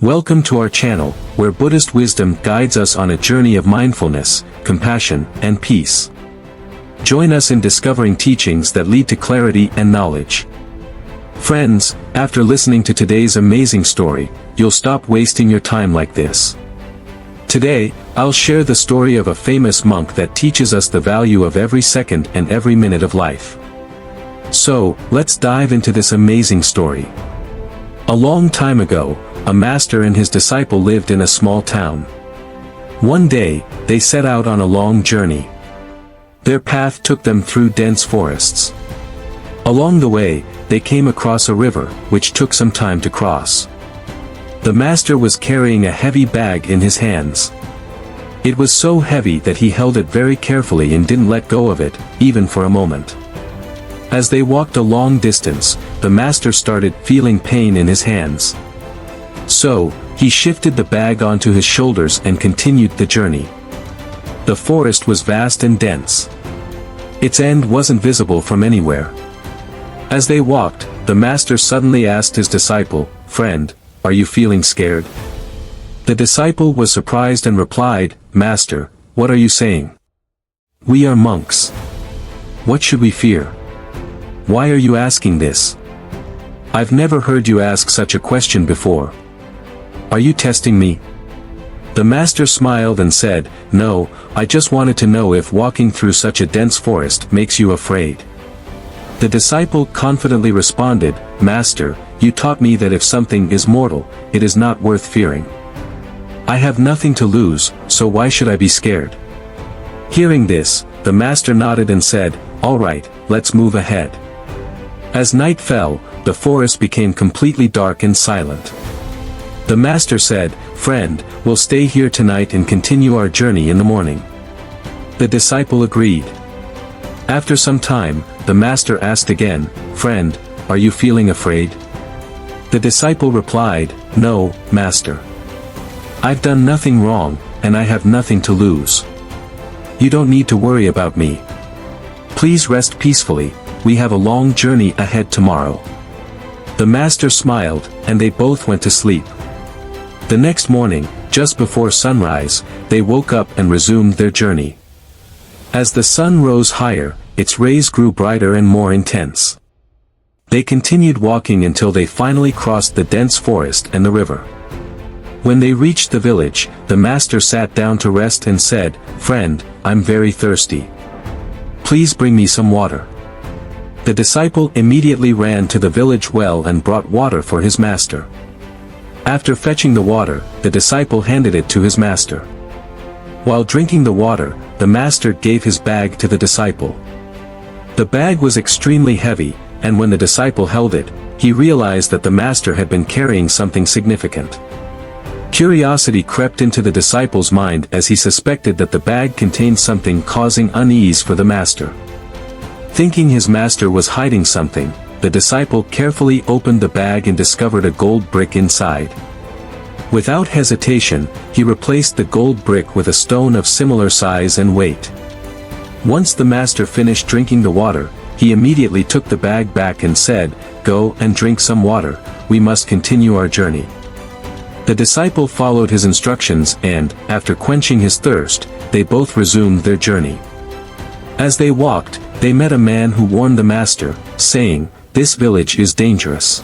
Welcome to our channel, where Buddhist wisdom guides us on a journey of mindfulness, compassion, and peace. Join us in discovering teachings that lead to clarity and knowledge. Friends, after listening to today's amazing story, you'll stop wasting your time like this. Today, I'll share the story of a famous monk that teaches us the value of every second and every minute of life. So, let's dive into this amazing story. A long time ago, a master and his disciple lived in a small town. One day, they set out on a long journey. Their path took them through dense forests. Along the way, they came across a river, which took some time to cross. The master was carrying a heavy bag in his hands. It was so heavy that he held it very carefully and didn't let go of it, even for a moment. As they walked a long distance, the master started feeling pain in his hands. So, he shifted the bag onto his shoulders and continued the journey. The forest was vast and dense. Its end wasn't visible from anywhere. As they walked, the master suddenly asked his disciple, "Friend, are you feeling scared?" The disciple was surprised and replied, "Master, what are you saying? We are monks. What should we fear? Why are you asking this? I've never heard you ask such a question before. Are you testing me?" The master smiled and said, "No, I just wanted to know if walking through such a dense forest makes you afraid." The disciple confidently responded, "Master, you taught me that if something is mortal, it is not worth fearing. I have nothing to lose, so why should I be scared?" Hearing this, the master nodded and said, "All right, let's move ahead." As night fell, the forest became completely dark and silent. The master said, "Friend, we'll stay here tonight and continue our journey in the morning." The disciple agreed. After some time, the master asked again, "Friend, are you feeling afraid?" The disciple replied, "No, master. I've done nothing wrong, and I have nothing to lose. You don't need to worry about me. Please rest peacefully, we have a long journey ahead tomorrow." The master smiled, and they both went to sleep. The next morning, just before sunrise, they woke up and resumed their journey. As the sun rose higher, its rays grew brighter and more intense. They continued walking until they finally crossed the dense forest and the river. When they reached the village, the master sat down to rest and said, "Friend, I'm very thirsty. Please bring me some water." The disciple immediately ran to the village well and brought water for his master. After fetching the water, the disciple handed it to his master. While drinking the water, the master gave his bag to the disciple. The bag was extremely heavy, and when the disciple held it, he realized that the master had been carrying something significant. Curiosity crept into the disciple's mind as he suspected that the bag contained something causing unease for the master. Thinking his master was hiding something, the disciple carefully opened the bag and discovered a gold brick inside. Without hesitation, he replaced the gold brick with a stone of similar size and weight. Once the master finished drinking the water, he immediately took the bag back and said, "Go and drink some water, we must continue our journey." The disciple followed his instructions and, after quenching his thirst, they both resumed their journey. As they walked, they met a man who warned the master, saying, "This village is dangerous.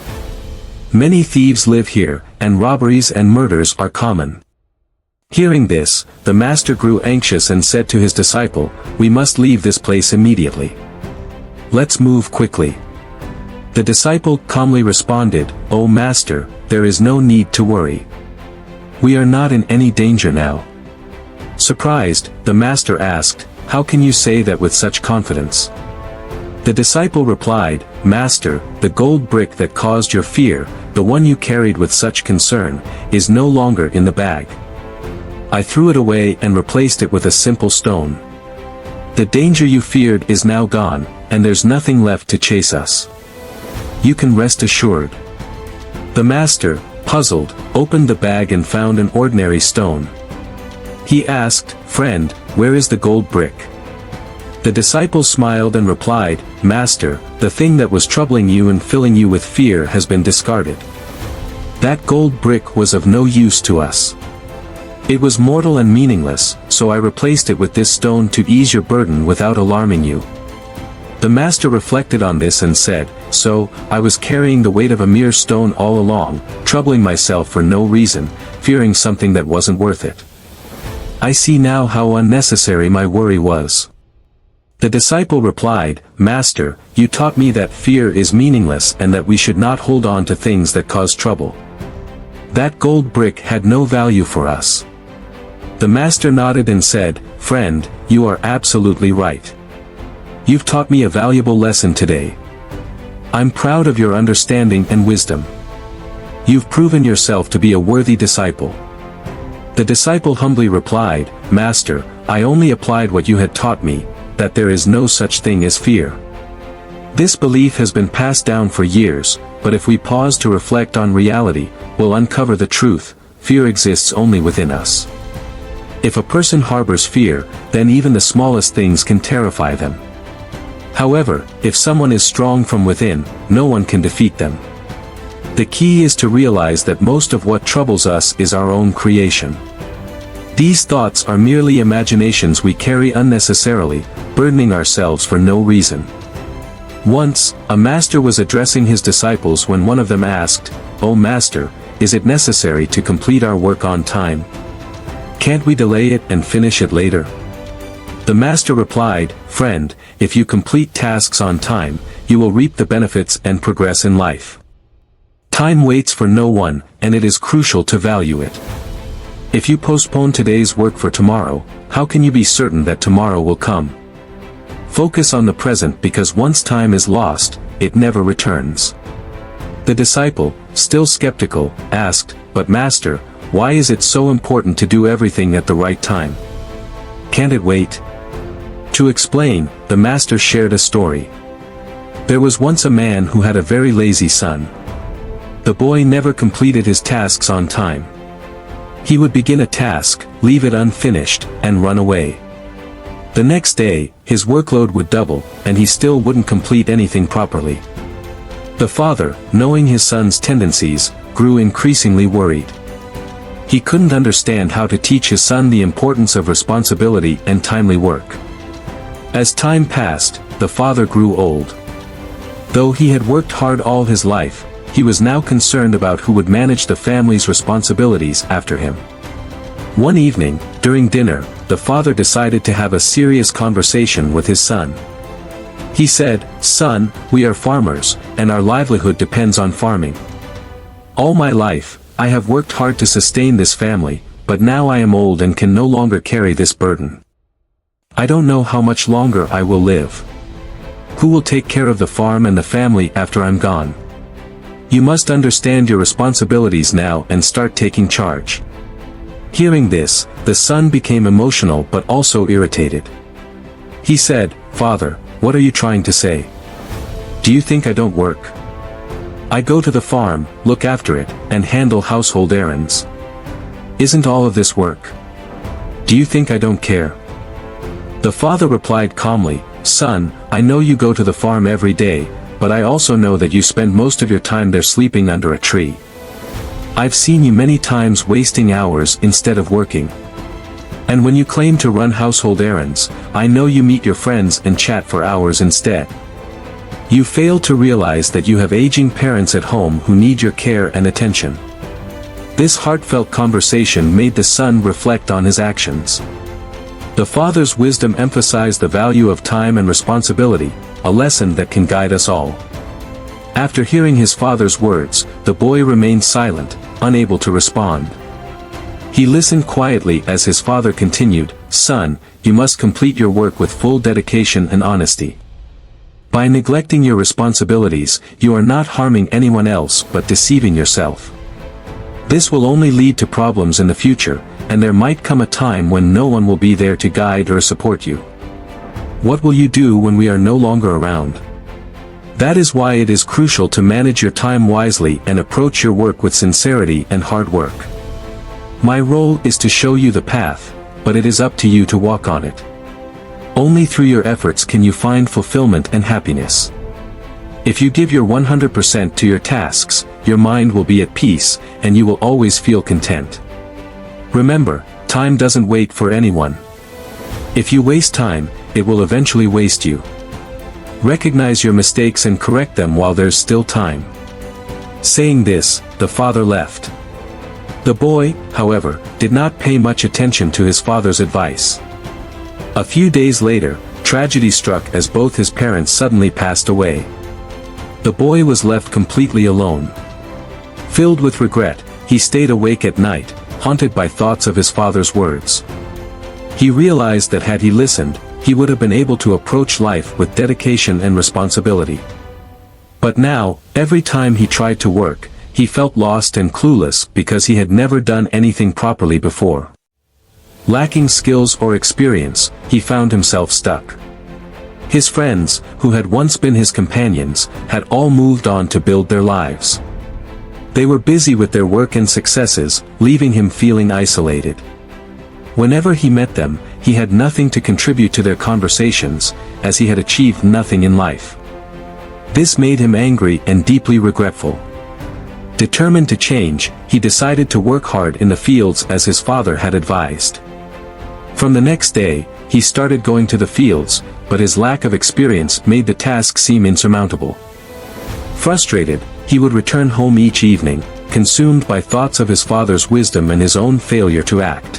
Many thieves live here, and robberies and murders are common." Hearing this, the master grew anxious and said to his disciple, "We must leave this place immediately. Let's move quickly." The disciple calmly responded, "Oh master, there is no need to worry. We are not in any danger now." Surprised, the master asked, "How can you say that with such confidence?" The disciple replied, "Master, the gold brick that caused your fear, the one you carried with such concern, is no longer in the bag. I threw it away and replaced it with a simple stone. The danger you feared is now gone, and there's nothing left to chase us. You can rest assured." The master, puzzled, opened the bag and found an ordinary stone. He asked, "Friend, where is the gold brick?" The disciple smiled and replied, "Master, the thing that was troubling you and filling you with fear has been discarded." That gold brick was of no use to us. It was mortal and meaningless, so I replaced it with this stone to ease your burden without alarming you. The master reflected on this and said, so, I was carrying the weight of a mere stone all along, troubling myself for no reason, fearing something that wasn't worth it. I see now how unnecessary my worry was. The disciple replied, Master, you taught me that fear is meaningless and that we should not hold on to things that cause trouble. That gold brick had no value for us. The master nodded and said, Friend, you are absolutely right. You've taught me a valuable lesson today. I'm proud of your understanding and wisdom. You've proven yourself to be a worthy disciple. The disciple humbly replied, Master, I only applied what you had taught me, that there is no such thing as fear. This belief has been passed down for years, but if we pause to reflect on reality, we'll uncover the truth: fear exists only within us. If a person harbors fear, then even the smallest things can terrify them. However, if someone is strong from within, no one can defeat them. The key is to realize that most of what troubles us is our own creation. These thoughts are merely imaginations we carry unnecessarily, burdening ourselves for no reason. Once, a master was addressing his disciples when one of them asked, "O Master, is it necessary to complete our work on time? Can't we delay it and finish it later?" The master replied, "Friend, if you complete tasks on time, you will reap the benefits and progress in life. Time waits for no one, and it is crucial to value it. If you postpone today's work for tomorrow, how can you be certain that tomorrow will come? Focus on the present, because once time is lost, it never returns." The disciple, still skeptical, asked, "But Master, why is it so important to do everything at the right time? Can't it wait?" To explain, the master shared a story. There was once a man who had a very lazy son. The boy never completed his tasks on time. He would begin a task, leave it unfinished, and run away. The next day, his workload would double, and he still wouldn't complete anything properly. The father, knowing his son's tendencies, grew increasingly worried. He couldn't understand how to teach his son the importance of responsibility and timely work. As time passed, the father grew old. Though he had worked hard all his life, he was now concerned about who would manage the family's responsibilities after him. One evening, during dinner, the father decided to have a serious conversation with his son. He said, "Son, we are farmers, and our livelihood depends on farming. All my life, I have worked hard to sustain this family, but now I am old and can no longer carry this burden. I don't know how much longer I will live. Who will take care of the farm and the family after I'm gone? You must understand your responsibilities now and start taking charge." Hearing this, the son became emotional but also irritated. He said, "Father, what are you trying to say? Do you think I don't work? I go to the farm, look after it, and handle household errands. Isn't all of this work? Do you think I don't care?" The father replied calmly, "Son, I know you go to the farm every day, but I also know that you spend most of your time there sleeping under a tree. I've seen you many times wasting hours instead of working. And when you claim to run household errands, I know you meet your friends and chat for hours instead. You fail to realize that you have aging parents at home who need your care and attention." This heartfelt conversation made the son reflect on his actions. The father's wisdom emphasized the value of time and responsibility, a lesson that can guide us all. After hearing his father's words, the boy remained silent, unable to respond. He listened quietly as his father continued, "Son, you must complete your work with full dedication and honesty. By neglecting your responsibilities, you are not harming anyone else but deceiving yourself. This will only lead to problems in the future, and there might come a time when no one will be there to guide or support you. What will you do when we are no longer around? That is why it is crucial to manage your time wisely and approach your work with sincerity and hard work. My role is to show you the path, but it is up to you to walk on it. Only through your efforts can you find fulfillment and happiness. If you give your 100% to your tasks, your mind will be at peace, and you will always feel content. Remember, time doesn't wait for anyone. If you waste time, it will eventually waste you. Recognize your mistakes and correct them while there's still time. Saying this, the father left. The boy, however, did not pay much attention to his father's advice. A few days later, tragedy struck as both his parents suddenly passed away. The boy was left completely alone. Filled with regret, he stayed awake at night, haunted by thoughts of his father's words. He realized that had he listened, he would have been able to approach life with dedication and responsibility. But now, every time he tried to work, he felt lost and clueless because he had never done anything properly before. Lacking skills or experience, he found himself stuck. His friends, who had once been his companions, had all moved on to build their lives. They were busy with their work and successes, leaving him feeling isolated. Whenever he met them, he had nothing to contribute to their conversations, as he had achieved nothing in life. This made him angry and deeply regretful. Determined to change, he decided to work hard in the fields as his father had advised. From the next day, he started going to the fields, but his lack of experience made the task seem insurmountable. Frustrated, he would return home each evening, consumed by thoughts of his father's wisdom and his own failure to act.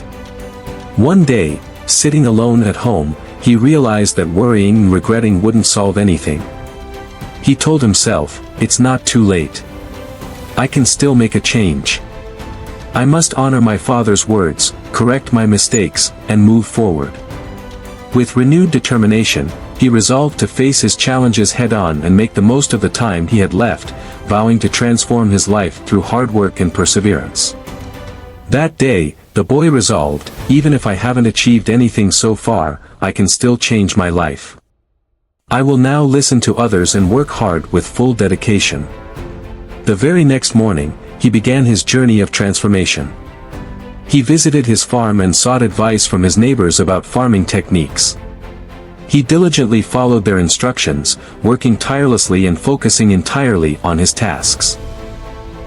One day, sitting alone at home, he realized that worrying and regretting wouldn't solve anything. He told himself, "It's not too late. I can still make a change. I must honor my father's words, correct my mistakes, and move forward." With renewed determination, he resolved to face his challenges head-on and make the most of the time he had left, vowing to transform his life through hard work and perseverance. That day, the boy resolved, "Even if I haven't achieved anything so far, I can still change my life. I will now listen to others and work hard with full dedication." The very next morning, he began his journey of transformation. He visited his farm and sought advice from his neighbors about farming techniques. He diligently followed their instructions, working tirelessly and focusing entirely on his tasks.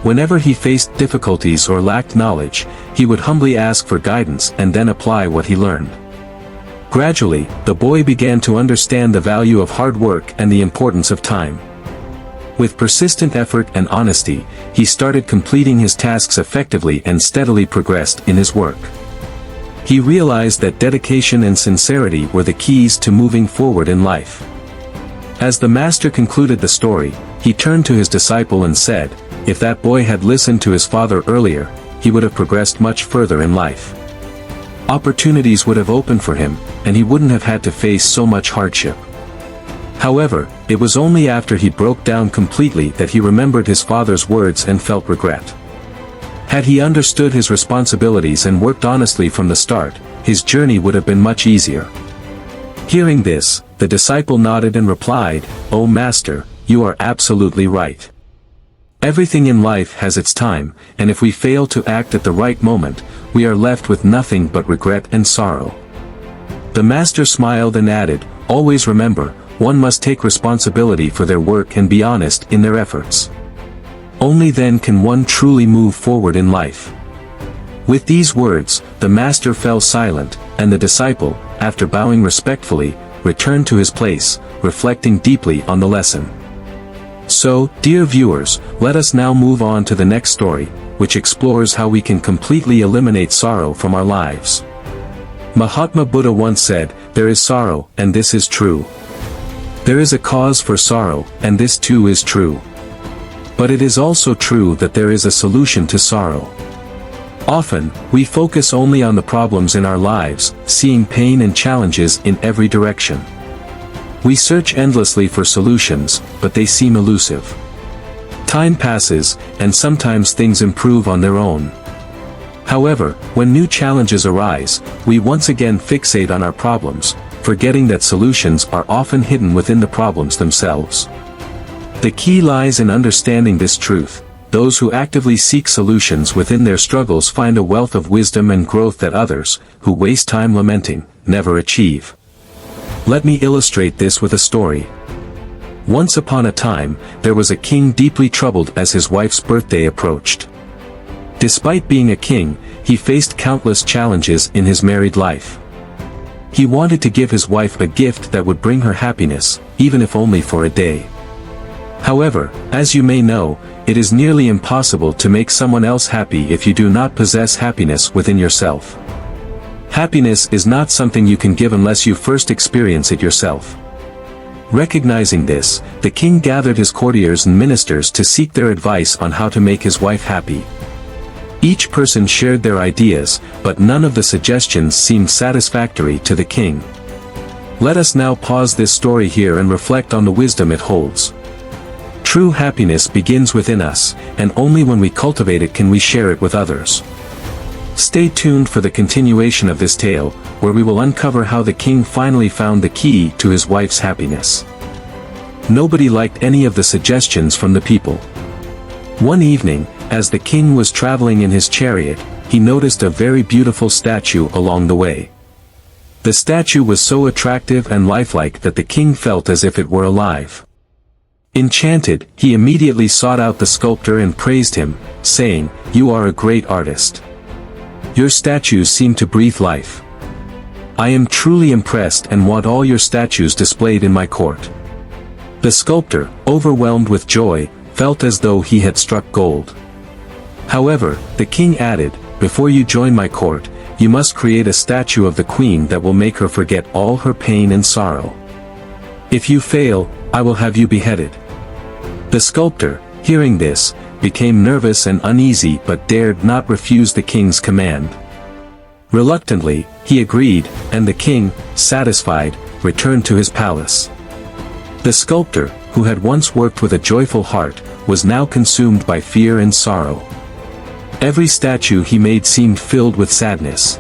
Whenever he faced difficulties or lacked knowledge, he would humbly ask for guidance and then apply what he learned. Gradually, the boy began to understand the value of hard work and the importance of time. With persistent effort and honesty, he started completing his tasks effectively and steadily progressed in his work. He realized that dedication and sincerity were the keys to moving forward in life. As the master concluded the story, he turned to his disciple and said, "If that boy had listened to his father earlier, he would have progressed much further in life. Opportunities would have opened for him, and he wouldn't have had to face so much hardship." However, it was only after he broke down completely that he remembered his father's words and felt regret. Had he understood his responsibilities and worked honestly from the start, his journey would have been much easier. Hearing this, the disciple nodded and replied, "O Master, you are absolutely right. Everything in life has its time, and if we fail to act at the right moment, we are left with nothing but regret and sorrow." The master smiled and added, "Always remember, one must take responsibility for their work and be honest in their efforts. Only then can one truly move forward in life." With these words, the master fell silent, and the disciple, after bowing respectfully, returned to his place, reflecting deeply on the lesson. So, dear viewers, let us now move on to the next story, which explores how we can completely eliminate sorrow from our lives. Mahatma Buddha once said, "There is sorrow, and this is true. There is a cause for sorrow, and this too is true. But it is also true that there is a solution to sorrow." Often, we focus only on the problems in our lives, seeing pain and challenges in every direction. We search endlessly for solutions, but they seem elusive. Time passes, and sometimes things improve on their own. However, when new challenges arise, we once again fixate on our problems, forgetting that solutions are often hidden within the problems themselves. The key lies in understanding this truth. Those who actively seek solutions within their struggles find a wealth of wisdom and growth that others, who waste time lamenting, never achieve. Let me illustrate this with a story. Once upon a time, there was a king deeply troubled as his wife's birthday approached. Despite being a king, he faced countless challenges in his married life. He wanted to give his wife a gift that would bring her happiness, even if only for a day. However, as you may know, it is nearly impossible to make someone else happy if you do not possess happiness within yourself. Happiness is not something you can give unless you first experience it yourself. Recognizing this, the king gathered his courtiers and ministers to seek their advice on how to make his wife happy. Each person shared their ideas, but none of the suggestions seemed satisfactory to the king. Let us now pause this story here and reflect on the wisdom it holds. True happiness begins within us, and only when we cultivate it can we share it with others. Stay tuned for the continuation of this tale, where we will uncover how the king finally found the key to his wife's happiness. Nobody liked any of the suggestions from the people. One evening, as the king was traveling in his chariot, he noticed a very beautiful statue along the way. The statue was so attractive and lifelike that the king felt as if it were alive. Enchanted, he immediately sought out the sculptor and praised him, saying, "You are a great artist. Your statues seem to breathe life. I am truly impressed and want all your statues displayed in my court." The sculptor, overwhelmed with joy, felt as though he had struck gold. However, the king added, "Before you join my court, you must create a statue of the queen that will make her forget all her pain and sorrow. If you fail, I will have you beheaded." The sculptor, hearing this, became nervous and uneasy but dared not refuse the king's command. Reluctantly, he agreed, and the king, satisfied, returned to his palace. The sculptor, who had once worked with a joyful heart, was now consumed by fear and sorrow. Every statue he made seemed filled with sadness.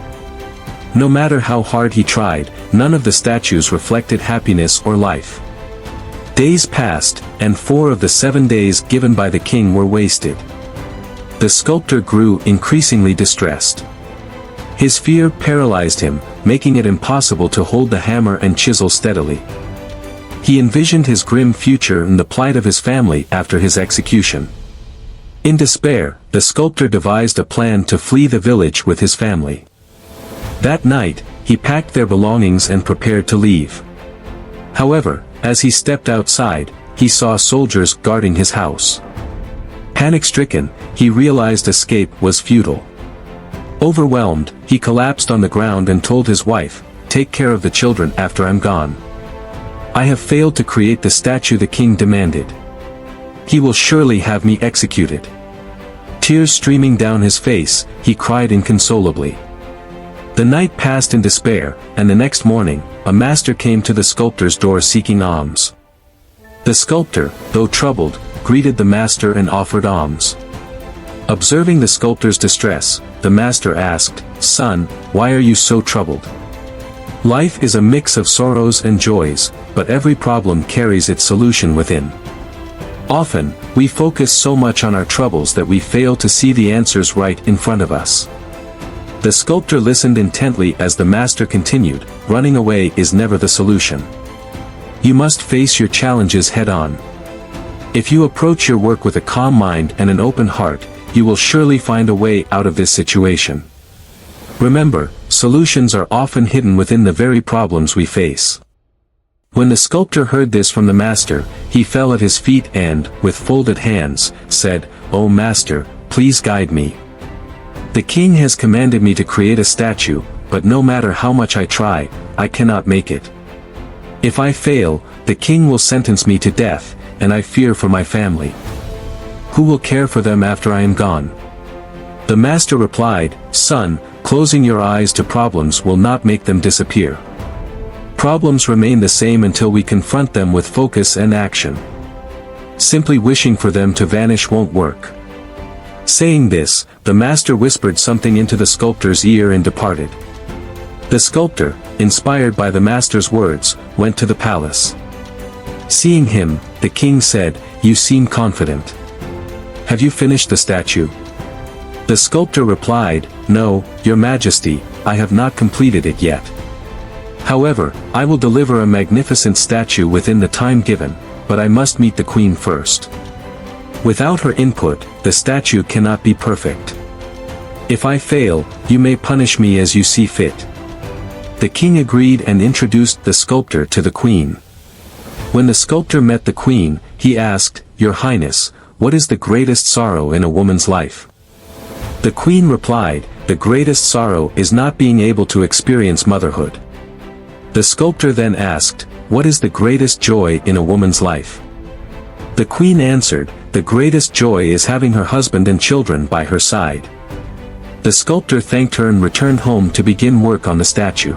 No matter how hard he tried, none of the statues reflected happiness or life. Days passed, and 4 of the 7 days given by the king were wasted. The sculptor grew increasingly distressed. His fear paralyzed him, making it impossible to hold the hammer and chisel steadily. He envisioned his grim future and the plight of his family after his execution. In despair, the sculptor devised a plan to flee the village with his family. That night, he packed their belongings and prepared to leave. However, as he stepped outside, he saw soldiers guarding his house. Panic-stricken, he realized escape was futile. Overwhelmed, he collapsed on the ground and told his wife, "Take care of the children after I'm gone. I have failed to create the statue the king demanded. He will surely have me executed." Tears streaming down his face, he cried inconsolably. The night passed in despair, and the next morning, a master came to the sculptor's door seeking alms. The sculptor, though troubled, greeted the master and offered alms. Observing the sculptor's distress, the master asked, "Son, why are you so troubled? Life is a mix of sorrows and joys, but every problem carries its solution within. Often, we focus so much on our troubles that we fail to see the answers right in front of us." The sculptor listened intently as the master continued, "Running away is never the solution. You must face your challenges head-on. If you approach your work with a calm mind and an open heart, you will surely find a way out of this situation. Remember, solutions are often hidden within the very problems we face." When the sculptor heard this from the master, he fell at his feet and, with folded hands, said, "O master, please guide me. The king has commanded me to create a statue, but no matter how much I try, I cannot make it. If I fail, the king will sentence me to death, and I fear for my family. Who will care for them after I am gone?" The master replied, "Son, closing your eyes to problems will not make them disappear. Problems remain the same until we confront them with focus and action. Simply wishing for them to vanish won't work." Saying this, the master whispered something into the sculptor's ear and departed. The sculptor, inspired by the master's words, went to the palace. Seeing him, the king said, "You seem confident. Have you finished the statue?" The sculptor replied, "No, Your Majesty, I have not completed it yet. However, I will deliver a magnificent statue within the time given, but I must meet the queen first. Without her input, the statue cannot be perfect. If I fail, you may punish me as you see fit." The king agreed and introduced the sculptor to the queen. When the sculptor met the queen, he asked, "Your Highness, what is the greatest sorrow in a woman's life?" The queen replied, "The greatest sorrow is not being able to experience motherhood." The sculptor then asked, "What is the greatest joy in a woman's life?" The queen answered, "The greatest joy is having her husband and children by her side." The sculptor thanked her and returned home to begin work on the statue.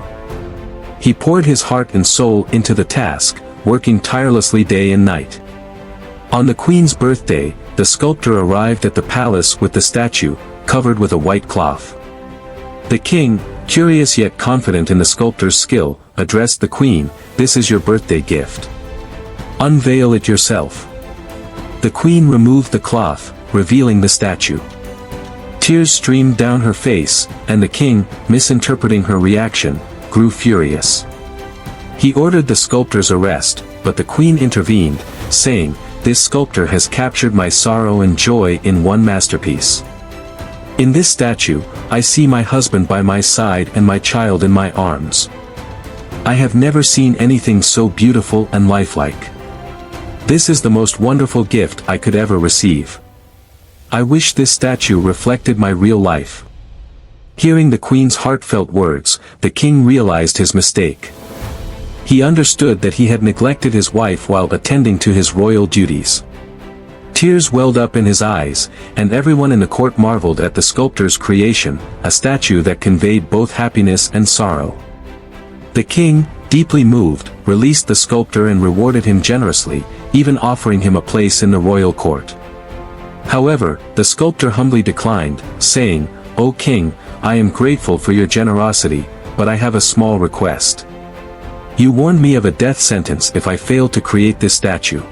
He poured his heart and soul into the task, working tirelessly day and night. On the queen's birthday, the sculptor arrived at the palace with the statue, covered with a white cloth. The king, curious yet confident in the sculptor's skill, addressed the queen, "This is your birthday gift. Unveil it yourself." The queen removed the cloth, revealing the statue. Tears streamed down her face, and the king, misinterpreting her reaction, grew furious. He ordered the sculptor's arrest, but the queen intervened, saying, "This sculptor has captured my sorrow and joy in one masterpiece. In this statue, I see my husband by my side and my child in my arms. I have never seen anything so beautiful and lifelike. This is the most wonderful gift I could ever receive. I wish this statue reflected my real life." Hearing the queen's heartfelt words, the king realized his mistake. He understood that he had neglected his wife while attending to his royal duties. Tears welled up in his eyes, and everyone in the court marveled at the sculptor's creation, a statue that conveyed both happiness and sorrow. The king, deeply moved, released the sculptor and rewarded him generously, even offering him a place in the royal court. However, the sculptor humbly declined, saying, "O king, I am grateful for your generosity, but I have a small request. You warned me of a death sentence if I failed to create this statue.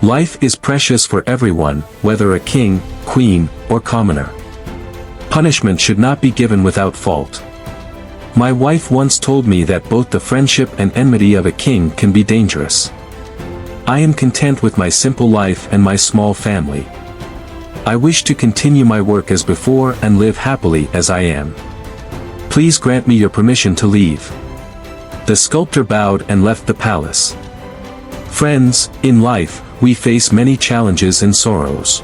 Life is precious for everyone, whether a king, queen, or commoner. Punishment should not be given without fault. My wife once told me that both the friendship and enmity of a king can be dangerous. I am content with my simple life and my small family. I wish to continue my work as before and live happily as I am. Please grant me your permission to leave." The sculptor bowed and left the palace. Friends, in life, we face many challenges and sorrows.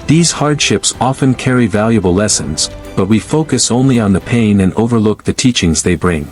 These hardships often carry valuable lessons, but we focus only on the pain and overlook the teachings they bring.